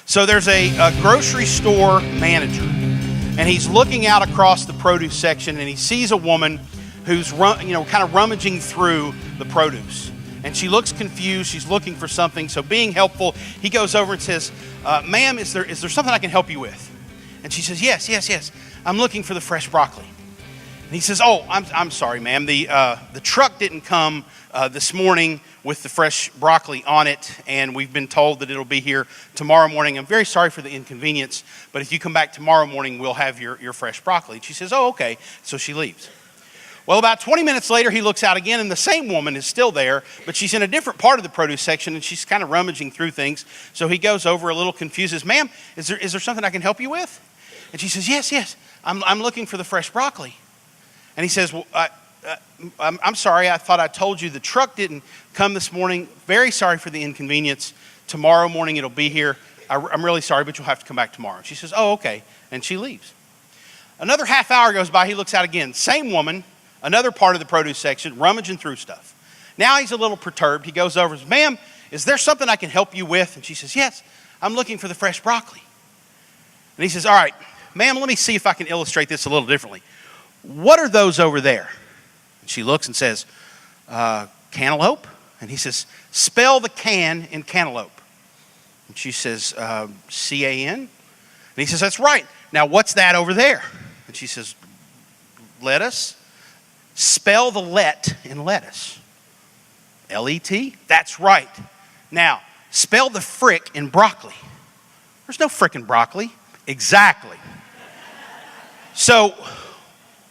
So there's a grocery store manager, and he's looking out across the produce section, and he sees a woman who's kind of rummaging through the produce. And she looks confused. She's looking for something. So being helpful, he goes over and says, ma'am, is there something I can help you with? And she says, yes. I'm looking for the fresh broccoli. And he says, oh, I'm sorry, ma'am. The truck didn't come this morning with the fresh broccoli on it, and we've been told that it'll be here tomorrow morning. I'm very sorry for the inconvenience, but if you come back tomorrow morning, we'll have your fresh broccoli. And she says, oh, okay. So she leaves. Well, about 20 minutes later, he looks out again, and the same woman is still there, but she's in a different part of the produce section, and she's kind of rummaging through things. So he goes over a little confused, says, ma'am, is there something I can help you with? And she says, yes. I'm looking for the fresh broccoli. And he says, well, I'm sorry, I thought I told you the truck didn't come this morning. Very sorry for the inconvenience. Tomorrow morning it'll be here. I'm really sorry, but you'll have to come back tomorrow. She says, oh, okay. And she leaves. Another half hour goes by. He looks out again. Same woman, another part of the produce section, rummaging through stuff. Now he's a little perturbed. He goes over and says, ma'am, is there something I can help you with? And she says, yes, I'm looking for the fresh broccoli. And he says, all right, ma'am, let me see if I can illustrate this a little differently. What are those over there? And she looks and says, cantaloupe. And he says, spell the can in cantaloupe. And she says, C-A-N. And he says, that's right. Now, what's that over there? And she says, lettuce. Spell the let in lettuce. L-E-T? That's right. Now, spell the frick in broccoli. There's no frickin' broccoli. Exactly. So,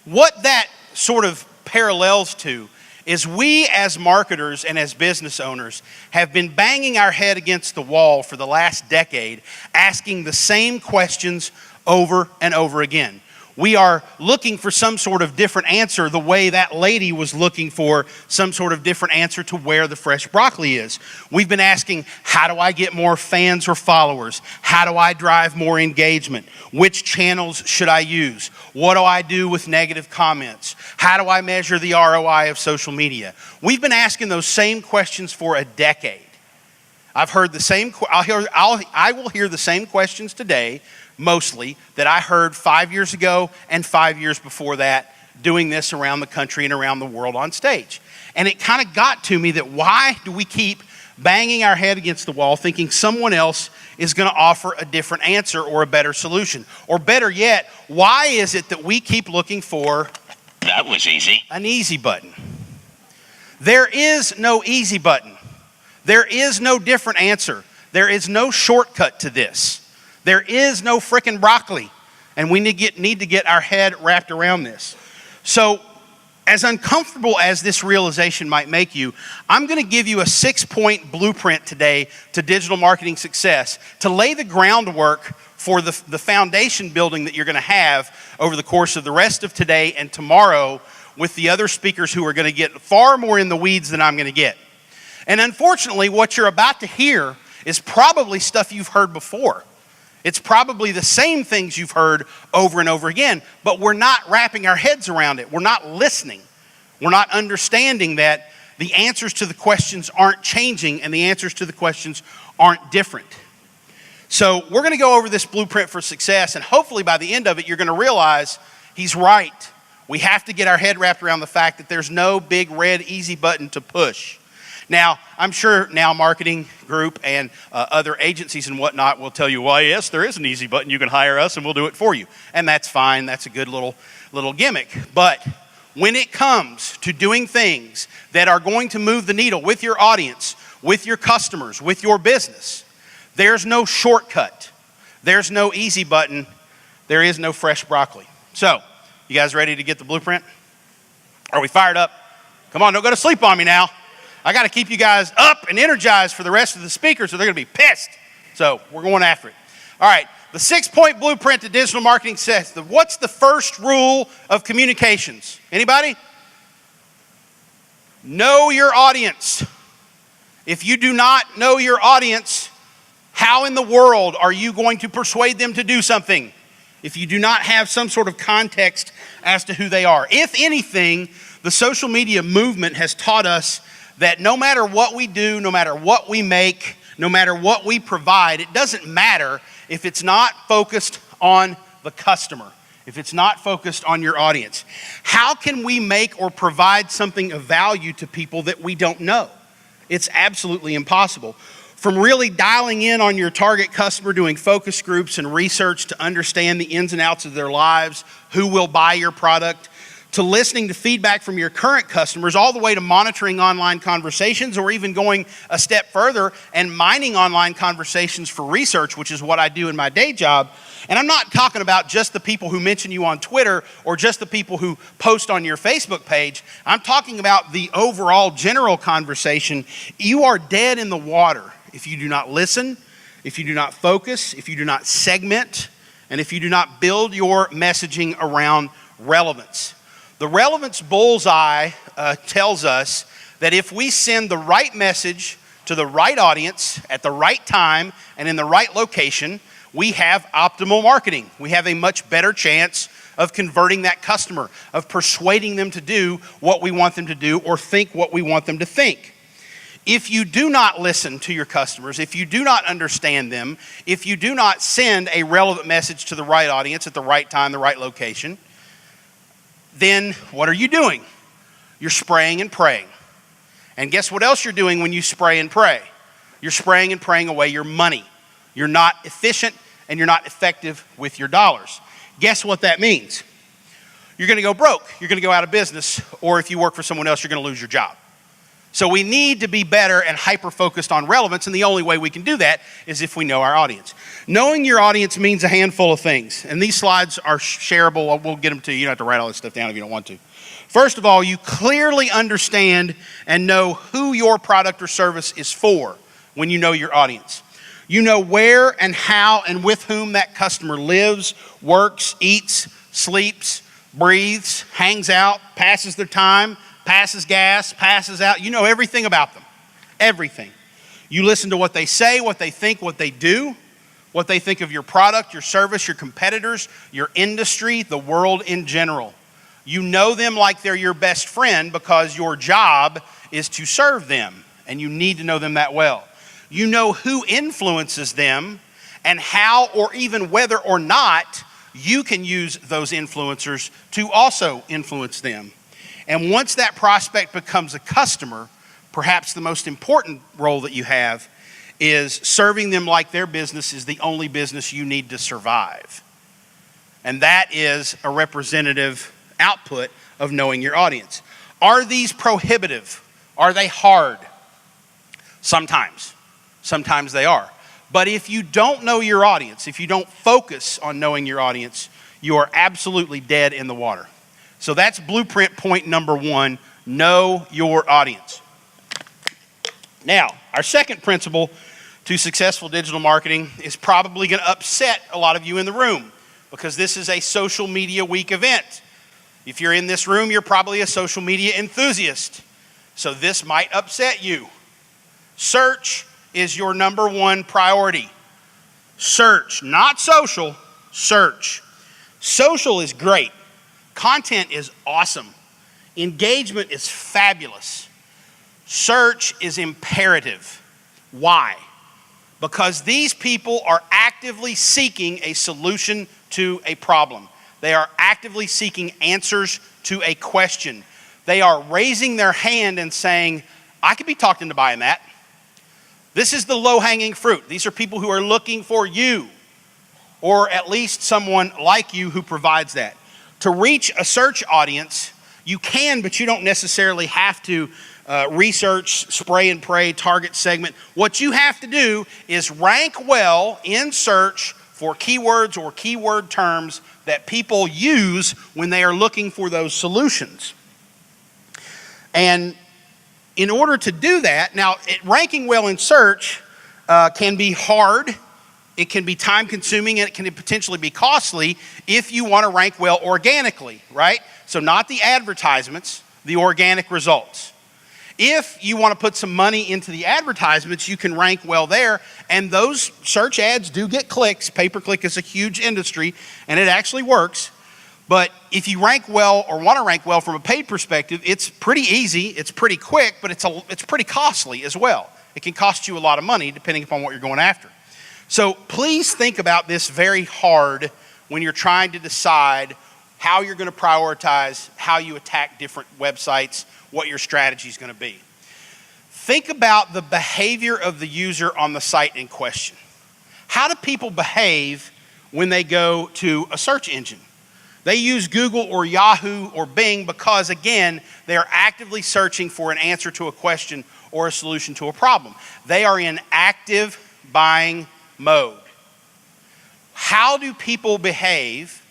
what that sort of parallels to is we as marketers and as business owners have been banging our head against the wall for the last decade, asking the same questions over and over again. We are looking for some sort of different answer the way that lady was looking for some sort of different answer to where the fresh broccoli is. We've been asking, how do I get more fans or followers? How do I drive more engagement? Which channels should I use? What do I do with negative comments? How do I measure the ROI of social media? We've been asking those same questions for a decade. I've heard the same, I will hear the same questions today, mostly, that I heard 5 years ago and 5 years before that, doing this around the country and around the world on stage. And it kind of got to me that why do we keep banging our head against the wall thinking someone else is going to offer a different answer or a better solution? Or better yet, why is it that we keep looking for that was easy. An easy button? There is no easy button. There is no different answer. There is no shortcut to this. There is no frickin' broccoli, and we need to get our head wrapped around this. So, as uncomfortable as this realization might make you, I'm going to give you a 6-point blueprint today to digital marketing success to lay the groundwork for the foundation building that you're going to have over the course of the rest of today and tomorrow with the other speakers who are going to get far more in the weeds than I'm going to get. And unfortunately, what you're about to hear is probably stuff you've heard before. It's probably the same things you've heard over and over again, but we're not wrapping our heads around it. We're not listening. We're not understanding that the answers to the questions aren't changing and the answers to the questions aren't different. So we're going to go over this blueprint for success, and hopefully by the end of it, you're going to realize he's right. We have to get our head wrapped around the fact that there's no big red easy button to push. Now, I'm sure Now Marketing Group and other agencies and whatnot will tell you, well, yes, there is an easy button. You can hire us and we'll do it for you. And that's fine. That's a good little gimmick. But when it comes to doing things that are going to move the needle with your audience, with your customers, with your business, there's no shortcut. There's no easy button. There is no fresh broccoli. So, you guys ready to get the blueprint? Are we fired up? Come on, don't go to sleep on me now. I got to keep you guys up and energized for the rest of the speakers, or they're going to be pissed. So we're going after it. All right, the 6-point blueprint to digital marketing says, what's the first rule of communications? Anybody? Know your audience. If you do not know your audience, how in the world are you going to persuade them to do something if you do not have some sort of context as to who they are? If anything, the social media movement has taught us that no matter what we do, no matter what we make, no matter what we provide, it doesn't matter if it's not focused on the customer, if it's not focused on your audience. How can we make or provide something of value to people that we don't know? It's absolutely impossible. From really dialing in on your target customer, doing focus groups and research to understand the ins and outs of their lives, who will buy your product, to listening to feedback from your current customers, all the way to monitoring online conversations, or even going a step further and mining online conversations for research, which is what I do in my day job. And I'm not talking about just the people who mention you on Twitter or just the people who post on your Facebook page. I'm talking about the overall general conversation. You are dead in the water if you do not listen, if you do not focus, if you do not segment, and if you do not build your messaging around relevance. The relevance bullseye tells us that if we send the right message to the right audience at the right time and in the right location, we have optimal marketing. We have a much better chance of converting that customer, of persuading them to do what we want them to do or think what we want them to think. If you do not listen to your customers, if you do not understand them, if you do not send a relevant message to the right audience at the right time, the right location, then what are you doing? You're spraying and praying. And guess what else you're doing when you spray and pray? You're spraying and praying away your money. You're not efficient and you're not effective with your dollars. Guess what that means? You're going to go broke. You're going to go out of business, or if you work for someone else, you're going to lose your job. So we need to be better and hyper-focused on relevance, and the only way we can do that is if we know our audience. Knowing your audience means a handful of things, and these slides are shareable. We'll get them to you. You don't have to write all this stuff down if you don't want to. First of all, you clearly understand and know who your product or service is for when you know your audience. You know where and how and with whom that customer lives, works, eats, sleeps, breathes, hangs out, passes their time, passes gas, passes out. You know everything about them. Everything. You listen to what they say, what they think, what they do, what they think of your product, your service, your competitors, your industry, the world in general. You know them like they're your best friend because your job is to serve them, and you need to know them that well. You know who influences them and how, or even whether or not you can use those influencers to also influence them. And once that prospect becomes a customer, perhaps the most important role that you have is serving them like their business is the only business you need to survive. And that is a representative output of knowing your audience. Are these prohibitive? Are they hard? Sometimes. Sometimes they are. But if you don't know your audience, if you don't focus on knowing your audience, you are absolutely dead in the water. So that's blueprint point number 1, know your audience. Now, our second principle to successful digital marketing is probably going to upset a lot of you in the room because this is a social media week event. If you're in this room, you're probably a social media enthusiast. So this might upset you. Search is your number 1 priority. Search, not social, search. Social is great. Content is awesome. Engagement is fabulous. Search is imperative. Why? Because these people are actively seeking a solution to a problem. They are actively seeking answers to a question. They are raising their hand and saying, I could be talked into buying that. This is the low-hanging fruit. These are people who are looking for you, or at least someone like you who provides that. To reach a search audience, you can, but you don't necessarily have to research, spray and pray, target segment. What you have to do is rank well in search for keywords or keyword terms that people use when they are looking for those solutions. And in order to do that, now ranking well in search can be hard. It can be time consuming and it can potentially be costly if you want to rank well organically, right? So not the advertisements, the organic results. If you want to put some money into the advertisements, you can rank well there, and those search ads do get clicks. Pay-per-click is a huge industry and it actually works. But if you rank well or want to rank well from a paid perspective, it's pretty easy, it's pretty quick, but it's pretty costly as well. It can cost you a lot of money depending upon what you're going after. So please think about this very hard when you're trying to decide how you're going to prioritize, how you attack different websites, what your strategy is going to be. Think about the behavior of the user on the site in question. How do people behave when they go to a search engine? They use Google or Yahoo or Bing because, again, they are actively searching for an answer to a question or a solution to a problem. They are in active buying mode. How do people behave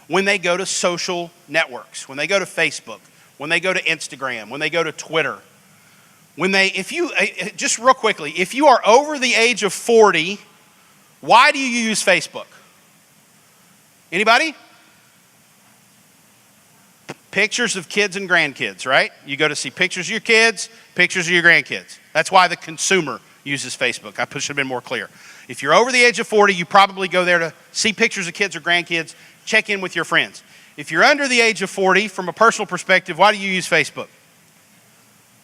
when they go to social networks, when they go to Facebook, when they go to Instagram, when they go to Twitter? Just real quickly, if you are over the age of 40, why do you use Facebook? Anybody? Pictures of kids and grandkids, right? You go to see pictures of your kids, pictures of your grandkids. That's why the consumer uses Facebook. I should have been more clear. If you're over the age of 40, you probably go there to see pictures of kids or grandkids, check in with your friends. If you're under the age of 40, from a personal perspective, why do you use Facebook?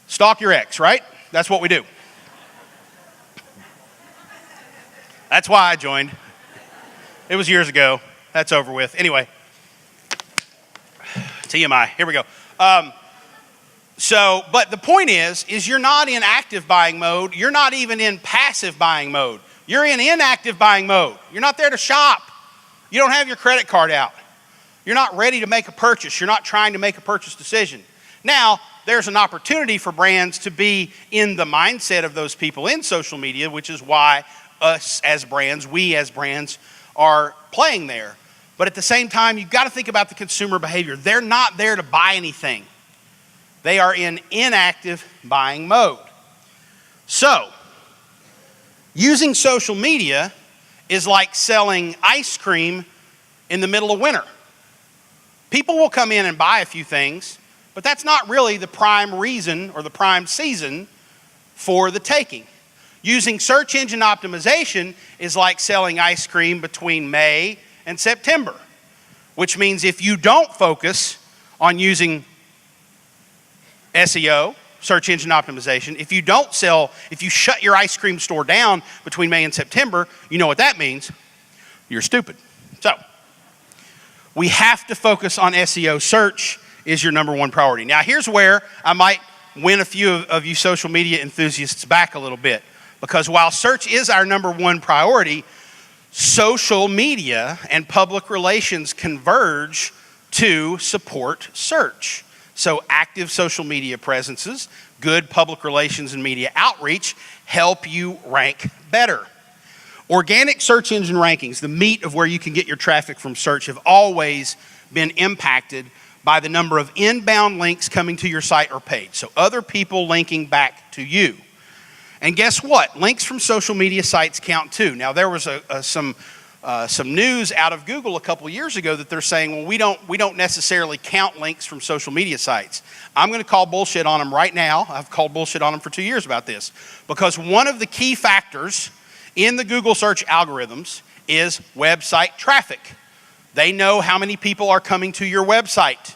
Stalk your ex, right? That's what we do. That's why I joined. It was years ago. That's over with. Anyway, TMI. Here we go. But the point is you're not in active buying mode. You're not even in passive buying mode. You're in inactive buying mode. You're not there to shop. You don't have your credit card out. You're not ready to make a purchase. You're not trying to make a purchase decision. Now, there's an opportunity for brands to be in the mindset of those people in social media, which is why we as brands are playing there. But at the same time, you've got to think about the consumer behavior. They're not there to buy anything. They are in inactive buying mode. So, using social media is like selling ice cream in the middle of winter. People will come in and buy a few things, but that's not really the prime reason or the prime season for the taking. Using search engine optimization is like selling ice cream between May and September, which means if you don't focus on using SEO, search engine optimization, if you shut your ice cream store down between May and September, you know what that means. You're stupid. So, we have to focus on SEO. Search is your number one priority. Now, here's where I might win a few of you social media enthusiasts back a little bit, because while search is our number one priority, social media and public relations converge to support search. So active social media presences, good public relations and media outreach help you rank better. Organic search engine rankings, the meat of where you can get your traffic from search, have always been impacted by the number of inbound links coming to your site or page. So other people linking back to you. And guess what? Links from social media sites count too. Now there was some news out of Google a couple years ago that they're saying, well, we don't necessarily count links from social media sites. I'm going to call bullshit on them right now. I've called bullshit on them for 2 years about this, because one of the key factors in the Google search algorithms is website traffic. They know how many people are coming to your website.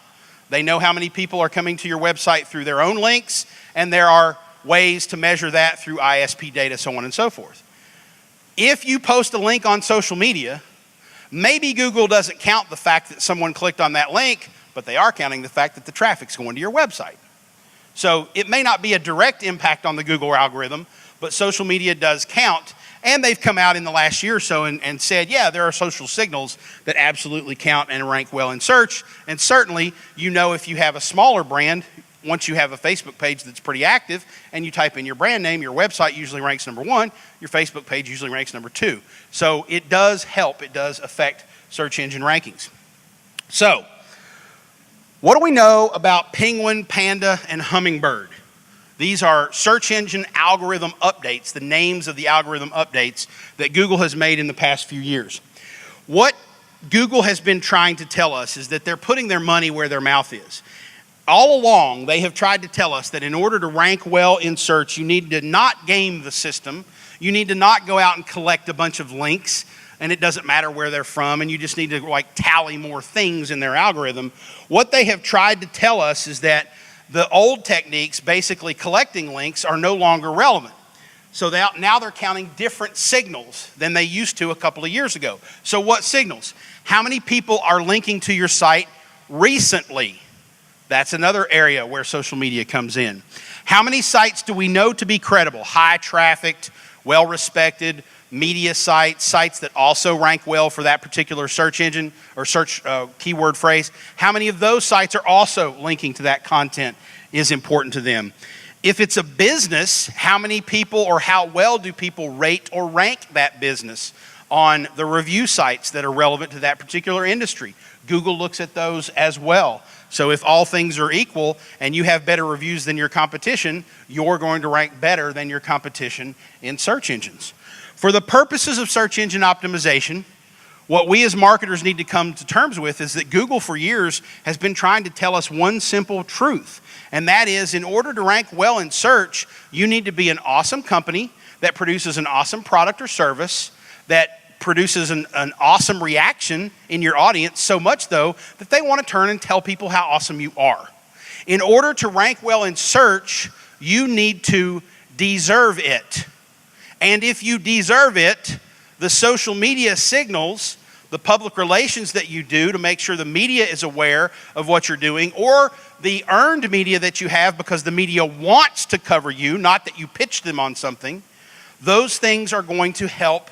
They know how many people are coming to your website through their own links, and there are ways to measure that through ISP data, so on and so forth. If you post a link on social media, maybe Google doesn't count the fact that someone clicked on that link, but they are counting the fact that the traffic's going to your website. So it may not be a direct impact on the Google algorithm, but social media does count. And they've come out in the last year or so and said, yeah, there are social signals that absolutely count and rank well in search. And certainly, if you have a smaller brand, once you have a Facebook page that's pretty active and you type in your brand name, your website usually ranks number 1, your Facebook page usually ranks number 2. So it does help, it does affect search engine rankings. So, what do we know about Penguin, Panda, and Hummingbird? These are search engine algorithm updates, the names of the algorithm updates that Google has made in the past few years. What Google has been trying to tell us is that they're putting their money where their mouth is. All along, they have tried to tell us that in order to rank well in search, you need to not game the system. You need to not go out and collect a bunch of links, and it doesn't matter where they're from, and you just need to tally more things in their algorithm. What they have tried to tell us is that the old techniques, basically collecting links, are no longer relevant. So now they're counting different signals than they used to a couple of years ago. So what signals? How many people are linking to your site recently? That's another area where social media comes in. How many sites do we know to be credible? High trafficked, well-respected media sites, sites that also rank well for that particular search engine or search keyword phrase. How many of those sites are also linking to that content is important to them. If it's a business, how many people or how well do people rate or rank that business on the review sites that are relevant to that particular industry? Google looks at those as well. So if all things are equal and you have better reviews than your competition, you're going to rank better than your competition in search engines. For the purposes of search engine optimization, what we as marketers need to come to terms with is that Google for years has been trying to tell us one simple truth, and that is in order to rank well in search, you need to be an awesome company that produces an awesome product or service that produces an awesome reaction in your audience, so much though that they want to turn and tell people how awesome you are. In order to rank well in search, you need to deserve it. And if you deserve it, the social media signals, the public relations that you do to make sure the media is aware of what you're doing, or the earned media that you have because the media wants to cover you, not that you pitch them on something, those things are going to help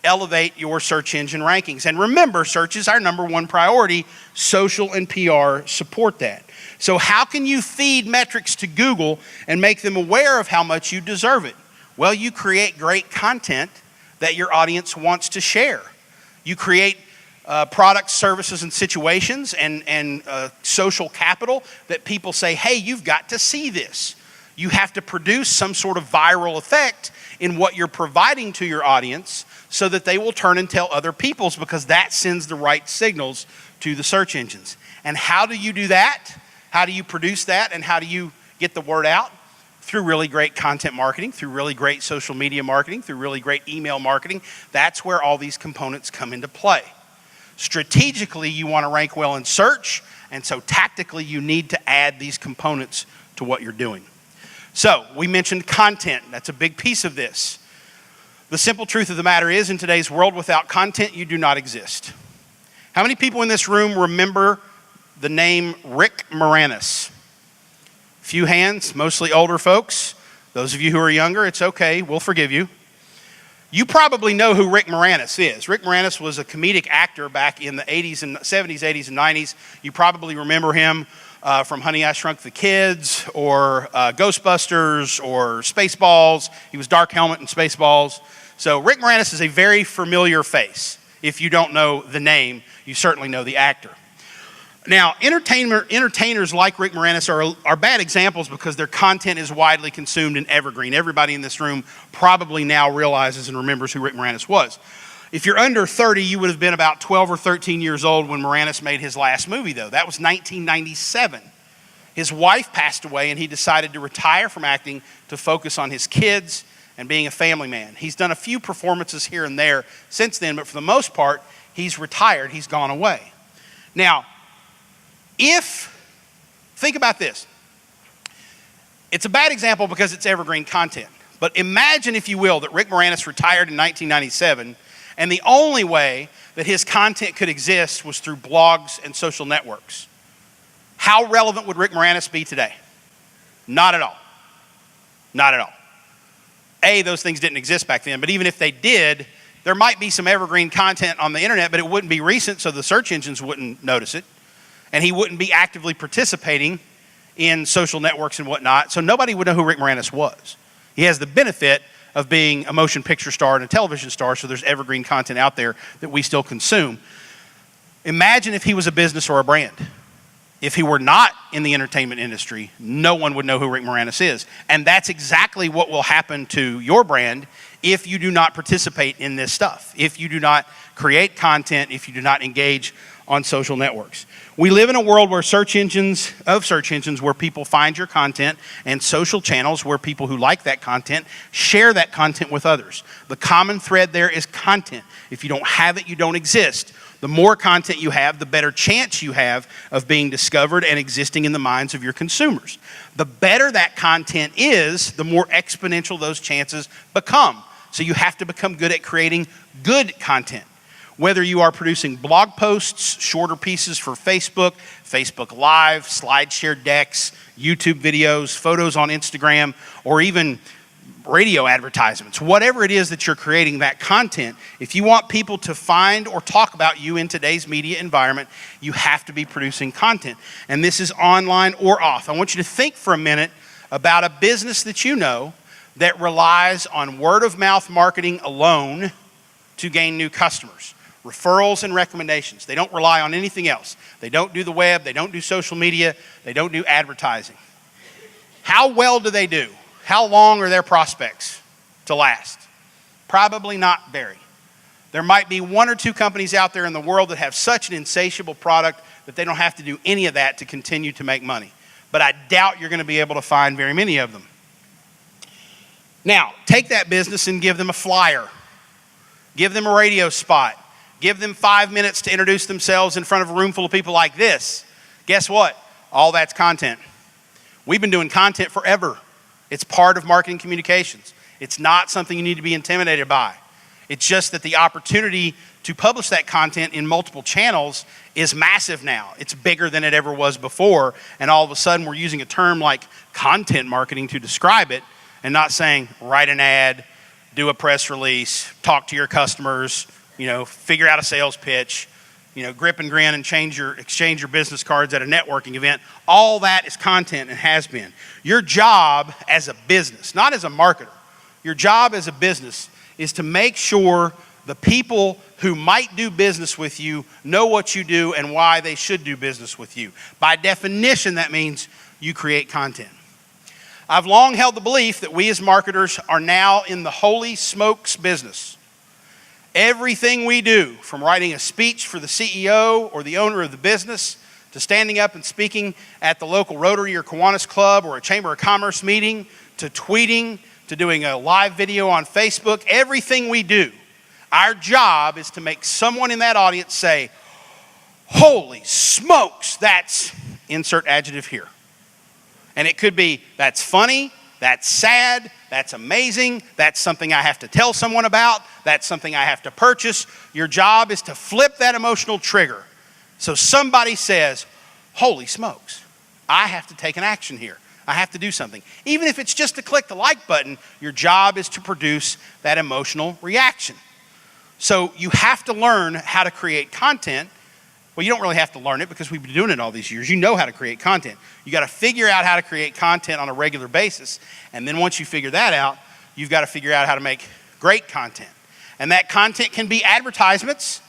elevate your search engine rankings. And remember, search is our number one priority. Social and PR support that. So how can you feed metrics to Google and make them aware of how much you deserve it? Well, you create great content that your audience wants to share. You create products, services, and situations and social capital that people say, hey, you've got to see this. You have to produce some sort of viral effect in what you're providing to your audience so that they will turn and tell other people, because that sends the right signals to the search engines. And how do you do that? How do you produce that? And how do you get the word out? Through really great content marketing, through really great social media marketing, through really great email marketing. That's where all these components come into play. Strategically, you want to rank well in search, and so tactically, you need to add these components to what you're doing. So, we mentioned content. That's a big piece of this. The simple truth of the matter is, in today's world, without content, you do not exist. How many people in this room remember the name Rick Moranis? Few hands, mostly older folks. Those of you who are younger, it's okay, we'll forgive you. You probably know who Rick Moranis is. Rick Moranis was a comedic actor back in the 80s and 70s, 80s, and 90s. You probably remember him from Honey, I Shrunk the Kids, or Ghostbusters, or Spaceballs. He was Dark Helmet in Spaceballs. So Rick Moranis is a very familiar face. If you don't know the name, you certainly know the actor. Now, entertainers like Rick Moranis are bad examples because their content is widely consumed and evergreen. Everybody in this room probably now realizes and remembers who Rick Moranis was. If you're under 30, you would have been about 12 or 13 years old when Moranis made his last movie, though. That was 1997. His wife passed away, and he decided to retire from acting to focus on his kids and being a family man. He's done a few performances here and there since then, but for the most part, he's retired. He's gone away. Now, think about this. It's a bad example because it's evergreen content. But imagine, if you will, that Rick Moranis retired in 1997, and the only way that his content could exist was through blogs and social networks. How relevant would Rick Moranis be today? Not at all. Not at all. Those things didn't exist back then, but even if they did, there might be some evergreen content on the internet, but it wouldn't be recent, so the search engines wouldn't notice it. And he wouldn't be actively participating in social networks and whatnot, so nobody would know who Rick Moranis was. He has the benefit of being a motion picture star and a television star, so there's evergreen content out there that we still consume. Imagine if he was a business or a brand. If he were not in the entertainment industry, no one would know who Rick Moranis is. And that's exactly what will happen to your brand if you do not participate in this stuff. If you do not create content, if you do not engage on social networks. We live in a world where search engines where people find your content, and social channels where people who like that content share that content with others. The common thread there is content. If you don't have it, you don't exist. The more content you have, the better chance you have of being discovered and existing in the minds of your consumers. The better that content is, the more exponential those chances become. So you have to become good at creating good content. Whether you are producing blog posts, shorter pieces for Facebook, Facebook Live, SlideShare decks, YouTube videos, photos on Instagram, or even radio advertisements, whatever it is that you're creating that content, if you want people to find or talk about you in today's media environment, you have to be producing content. And this is online or off. I want you to think for a minute about a business that you know that relies on word of mouth marketing alone to gain new customers. Referrals and recommendations. They don't rely on anything else. They don't do the web. They don't do social media. They don't do advertising. How well do they do? How long are their prospects to last? Probably not very. There might be one or two companies out there in the world that have such an insatiable product that they don't have to do any of that to continue to make money. But I doubt you're going to be able to find very many of them. Now, take that business and give them a flyer. Give them a radio spot. Give them 5 minutes to introduce themselves in front of a room full of people like this. Guess what? All that's content. We've been doing content forever. It's part of marketing communications. It's not something you need to be intimidated by. It's just that the opportunity to publish that content in multiple channels is massive now. It's bigger than it ever was before, and all of a sudden we're using a term like content marketing to describe it and not saying write an ad, do a press release, talk to your customers, figure out a sales pitch, grip and grin and exchange your business cards at a networking event. All that is content and has been. Your job as a business, not as a marketer, your job as a business is to make sure the people who might do business with you know what you do and why they should do business with you. By definition, that means you create content. I've long held the belief that we as marketers are now in the holy smokes business. Everything we do, from writing a speech for the CEO or the owner of the business, to standing up and speaking at the local Rotary or Kiwanis Club or a Chamber of Commerce meeting, to tweeting, to doing a live video on Facebook, everything we do, our job is to make someone in that audience say, holy smokes, that's insert adjective here. And it could be, that's funny, that's sad, that's amazing, that's something I have to tell someone about, that's something I have to purchase. Your job is to flip that emotional trigger. So somebody says, holy smokes, I have to take an action here. I have to do something. Even if it's just to click the like button, your job is to produce that emotional reaction. So you have to learn how to create content. Well, you don't really have to learn it because we've been doing it all these years. You know how to create content. You got to figure out how to create content on a regular basis. And then once you figure that out, you've got to figure out how to make great content. And that content can be advertisements.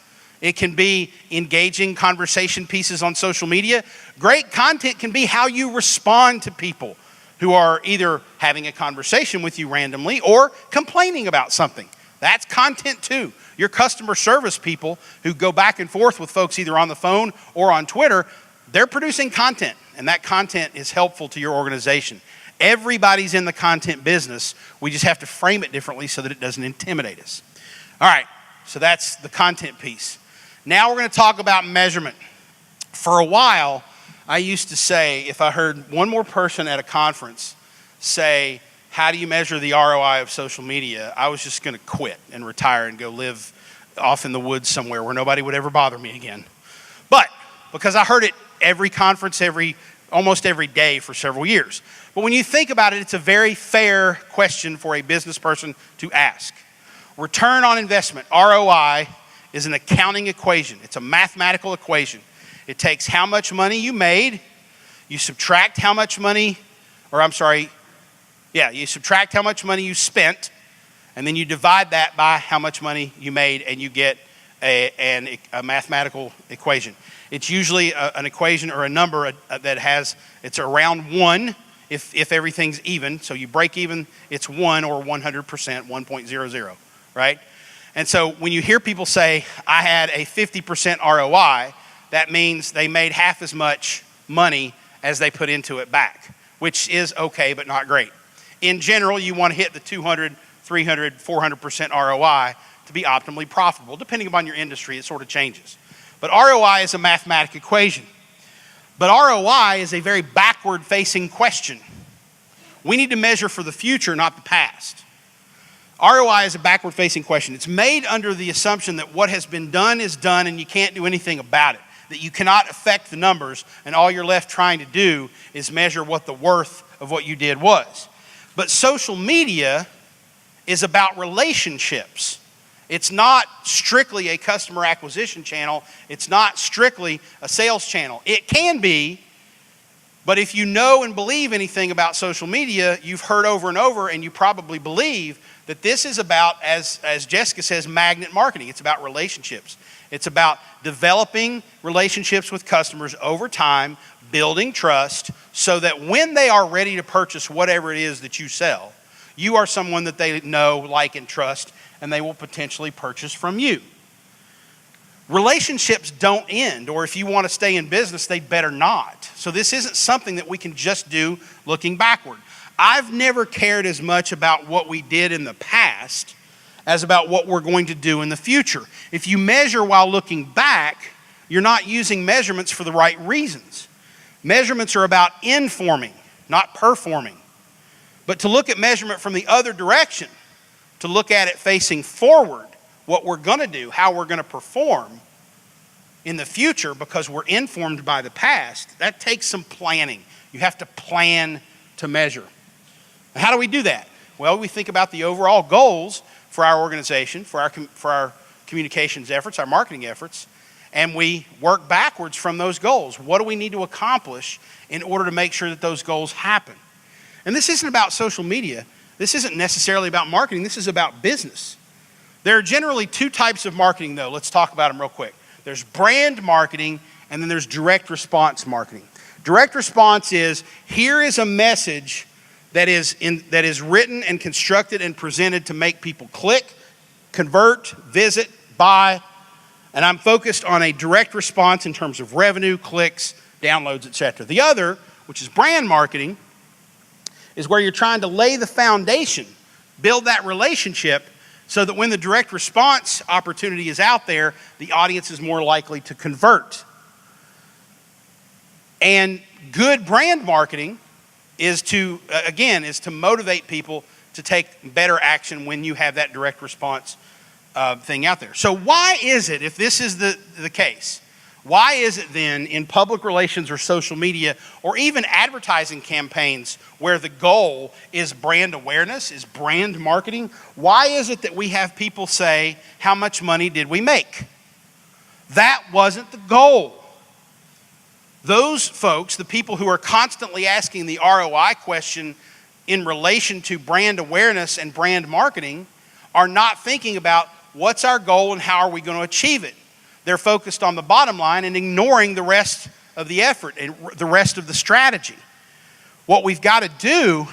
It can be engaging conversation pieces on social media. Great content can be how you respond to people who are either having a conversation with you randomly or complaining about something. That's content too. Your customer service people who go back and forth with folks either on the phone or on Twitter, they're producing content, and that content is helpful to your organization. Everybody's in the content business. We just have to frame it differently so that it doesn't intimidate us. All right, so that's the content piece. Now we're going to talk about measurement. For a while, I used to say, if I heard one more person at a conference say, how do you measure the ROI of social media? I was just going to quit and retire and go live off in the woods somewhere where nobody would ever bother me again. But because I heard it every conference, almost every day for several years. But when you think about it, it's a very fair question for a business person to ask. Return on investment, ROI, is an accounting equation. It's a mathematical equation. It takes how much money you made, you subtract how much money, you subtract how much money you spent, and then you divide that by how much money you made, and you get a mathematical equation. It's usually an equation or a number that it's around 1 if everything's even. So you break even, it's 1 or 100%, 1.00, right? And so when you hear people say, I had a 50% ROI, that means they made half as much money as they put into it back, which is okay, but not great. In general, you want to hit the 200, 300, 400% ROI to be optimally profitable. Depending upon your industry, it sort of changes. But ROI is a mathematical equation. But ROI is a very backward-facing question. We need to measure for the future, not the past. ROI is a backward-facing question. It's made under the assumption that what has been done is done and you can't do anything about it, that you cannot affect the numbers, and all you're left trying to do is measure what the worth of what you did was. But social media is about relationships. It's not strictly a customer acquisition channel. It's not strictly a sales channel. It can be, but if you know and believe anything about social media, you've heard over and over, and you probably believe that this is about, as Jessica says, magnet marketing. It's about relationships. It's about developing relationships with customers over time, building trust, so that when they are ready to purchase whatever it is that you sell, you are someone that they know, like, and trust, and they will potentially purchase from you. Relationships don't end, or if you want to stay in business, they better not. So this isn't something that we can just do looking backward. I've never cared as much about what we did in the past as about what we're going to do in the future. If you measure while looking back, you're not using measurements for the right reasons. Measurements are about informing, not performing. But to look at measurement from the other direction, to look at it facing forward, what we're going to do, how we're going to perform in the future because we're informed by the past, that takes some planning. You have to plan to measure. How do we do that? Well, we think about the overall goals for our organization, for our communications efforts, our marketing efforts, and we work backwards from those goals. What do we need to accomplish in order to make sure that those goals happen? And this isn't about social media. This isn't necessarily about marketing. This is about business. There are generally two types of marketing, though. Let's talk about them real quick. There's brand marketing, and then there's direct response marketing. Direct response is, here is a message that is written and constructed and presented to make people click, convert, visit, buy, and I'm focused on a direct response in terms of revenue, clicks, downloads, etc. The other, which is brand marketing, is where you're trying to lay the foundation, build that relationship, so that when the direct response opportunity is out there, the audience is more likely to convert. And good brand marketing is to motivate people to take better action when you have that direct response thing out there. So why is it, if this is the case, why is it then in public relations or social media or even advertising campaigns where the goal is brand awareness, is brand marketing, why is it that we have people say, how much money did we make? That wasn't the goal. Those folks, the people who are constantly asking the ROI question in relation to brand awareness and brand marketing, are not thinking about what's our goal and how are we going to achieve it. They're focused on the bottom line and ignoring the rest of the effort and the rest of the strategy. What we've got to do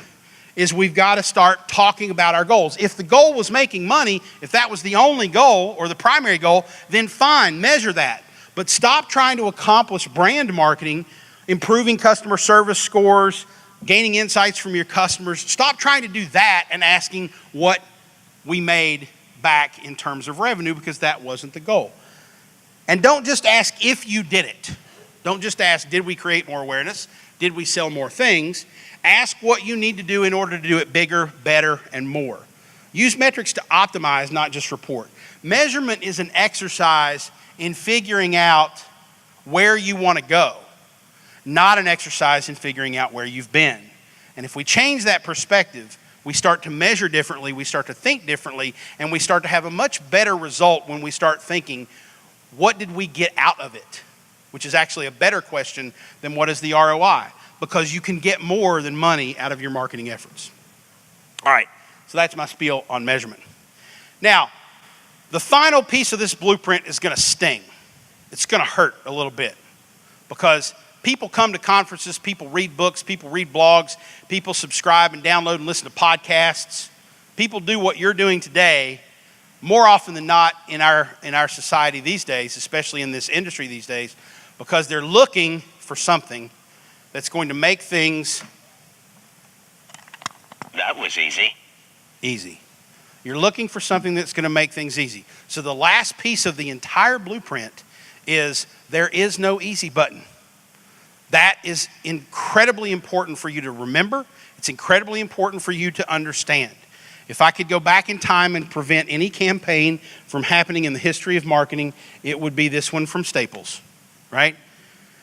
is we've got to start talking about our goals. If the goal was making money, if that was the only goal or the primary goal, then fine, measure that. But stop trying to accomplish brand marketing, improving customer service scores, gaining insights from your customers. Stop trying to do that and asking what we made back in terms of revenue, because that wasn't the goal. And don't just ask if you did it. Don't just ask, did we create more awareness? Did we sell more things? Ask what you need to do in order to do it bigger, better, and more. Use metrics to optimize, not just report. Measurement is an exercise in figuring out where you want to go, not an exercise in figuring out where you've been. And if we change that perspective, we start to measure differently, we start to think differently, and we start to have a much better result when we start thinking, what did we get out of it? Which is actually a better question than what is the ROI, because you can get more than money out of your marketing efforts. All right, so that's my spiel on measurement. Now, the final piece of this blueprint is going to sting. It's going to hurt a little bit because people come to conferences, people read books, people read blogs, people subscribe and download and listen to podcasts. People do what you're doing today more often than not in our society these days, especially in this industry these days, because they're looking for something that's going to make things That was easy. easy. You're looking for something that's going to make things easy. So the last piece of the entire blueprint is there is no easy button. That is incredibly important for you to remember. It's incredibly important for you to understand. If I could go back in time and prevent any campaign from happening in the history of marketing, it would be this one from Staples, right?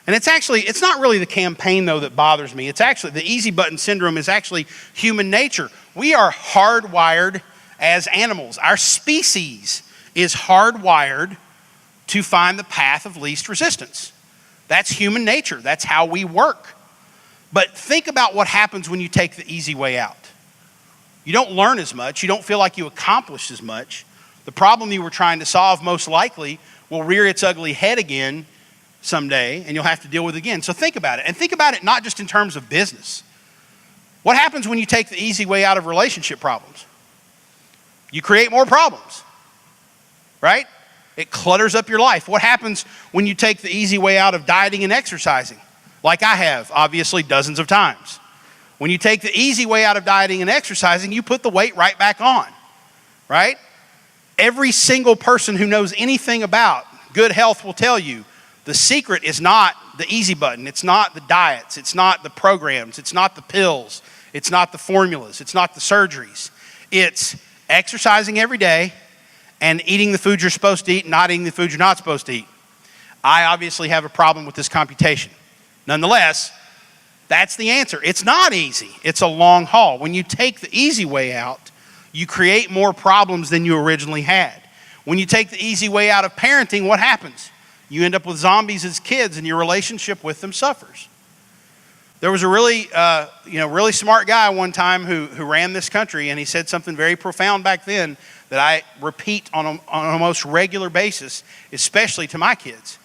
And it's not really the campaign though that bothers me. It's actually, the easy button syndrome is actually human nature. We are hardwired as animals. Our species is hardwired to find the path of least resistance. That's human nature. That's how we work. But think about what happens when you take the easy way out. You don't learn as much. You don't feel like you accomplished as much. The problem you were trying to solve most likely will rear its ugly head again someday, and you'll have to deal with it again. So think about it. And think about it not just in terms of business. What happens when you take the easy way out of relationship problems? You create more problems, right? It clutters up your life. What happens when you take the easy way out of dieting and exercising? Like I have, obviously, dozens of times. When you take the easy way out of dieting and exercising, you put the weight right back on, right? Every single person who knows anything about good health will tell you the secret is not the easy button. It's not the diets. It's not the programs. It's not the pills. It's not the formulas. It's not the surgeries. It's exercising every day and eating the food you're supposed to eat and not eating the food you're not supposed to eat. I obviously have a problem with this computation. Nonetheless, that's the answer. It's not easy. It's a long haul. When you take the easy way out, you create more problems than you originally had. When you take the easy way out of parenting, what happens? You end up with zombies as kids and your relationship with them suffers. There was a really smart guy one time who ran this country, and he said something very profound back then that I repeat on a almost regular basis, especially to my kids.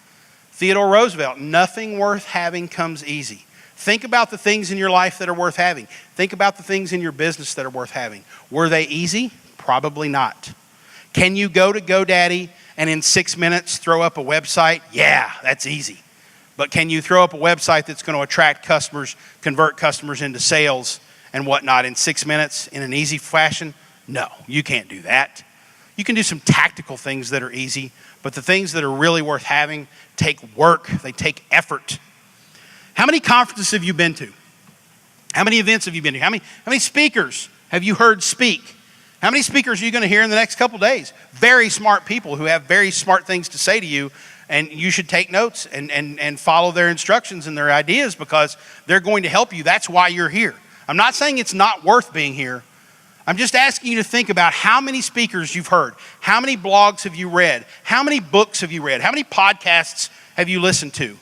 Theodore Roosevelt, nothing worth having comes easy. Think about the things in your life that are worth having. Think about the things in your business that are worth having. Were they easy? Probably not. Can you go to GoDaddy and in 6 minutes throw up a website? Yeah, that's easy. But can you throw up a website that's going to attract customers, convert customers into sales and whatnot in 6 minutes in an easy fashion? No, you can't do that. You can do some tactical things that are easy, but the things that are really worth having take work, they take effort. How many conferences have you been to? How many events have you been to? How many speakers have you heard speak? How many speakers are you going to hear in the next couple days? Very smart people who have very smart things to say to you, and you should take notes and follow their instructions and their ideas because they're going to help you. That's why you're here. I'm not saying it's not worth being here. I'm just asking you to think about how many speakers you've heard. How many blogs have you read? How many books have you read? How many podcasts have you listened to?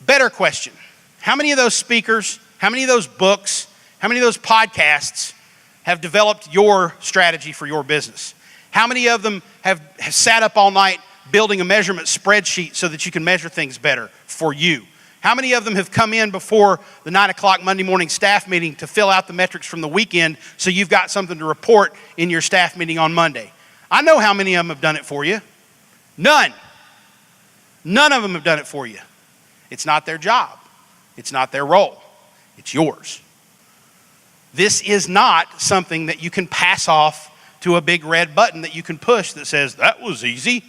Better question. How many of those speakers, how many of those books, how many of those podcasts have developed your strategy for your business? How many of them have sat up all night building a measurement spreadsheet so that you can measure things better for you? How many of them have come in before the 9 o'clock Monday morning staff meeting to fill out the metrics from the weekend so you've got something to report in your staff meeting on Monday? I know how many of them have done it for you. None. None of them have done it for you. It's not their job. It's not their role. It's yours. This is not something that you can pass off to a big red button that you can push that says, that was easy.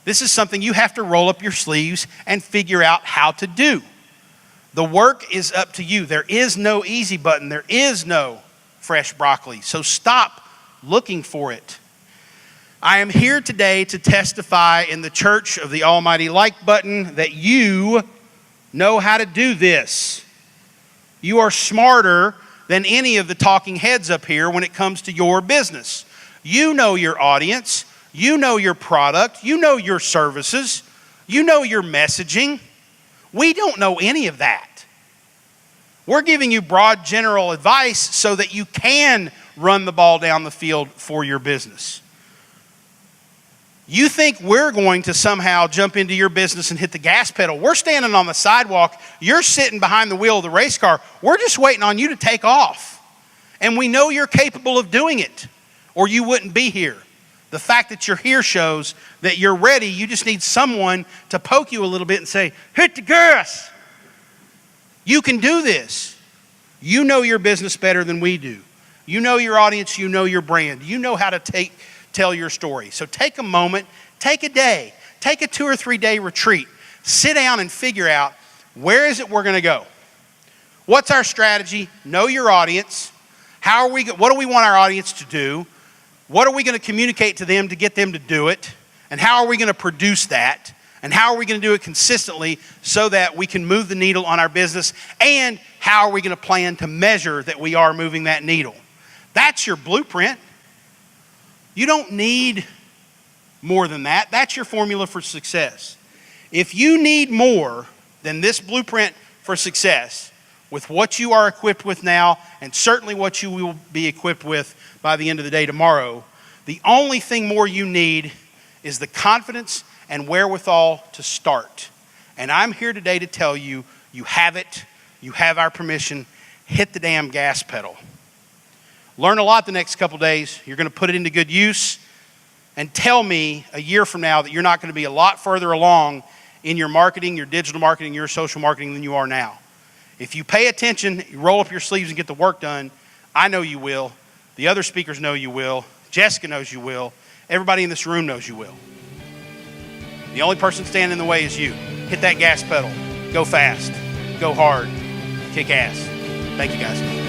This is something you have to roll up your sleeves and figure out how to do. The work is up to you. There is no easy button. There is no fresh broccoli. So stop looking for it. I am here today to testify in the church of the almighty like button that you know how to do this. You are smarter than any of the talking heads up here when it comes to your business. You know your audience. You know your product. You know your services. You know your messaging. We don't know any of that. We're giving you broad general advice so that you can run the ball down the field for your business. You think we're going to somehow jump into your business and hit the gas pedal. We're standing on the sidewalk. You're sitting behind the wheel of the race car. We're just waiting on you to take off. And we know you're capable of doing it, or you wouldn't be here. The fact that you're here shows that you're ready. You just need someone to poke you a little bit and say, hit the gas. You can do this. You know your business better than we do. You know your audience. You know your brand. You know how to tell your story. So take a moment, take a day, take a 2 or 3 day retreat. Sit down and figure out, where is it we're going to go? What's our strategy? Know your audience. What do we want our audience to do? What are we going to communicate to them to get them to do it? And how are we going to produce that? And how are we going to do it consistently so that we can move the needle on our business? And how are we going to plan to measure that we are moving that needle? That's your blueprint. You don't need more than that. That's your formula for success. If you need more than this blueprint for success, with what you are equipped with now, and certainly what you will be equipped with by the end of the day tomorrow, the only thing more you need is the confidence and wherewithal to start. And I'm here today to tell you, you have it. You have our permission. Hit the damn gas pedal. Learn a lot the next couple days. You're going to put it into good use. And tell me a year from now that you're not going to be a lot further along in your marketing, your digital marketing, your social marketing than you are now. If you pay attention, you roll up your sleeves and get the work done, I know you will. The other speakers know you will. Jessica knows you will. Everybody in this room knows you will. The only person standing in the way is you. Hit that gas pedal. Go fast. Go hard. Kick ass. Thank you, guys.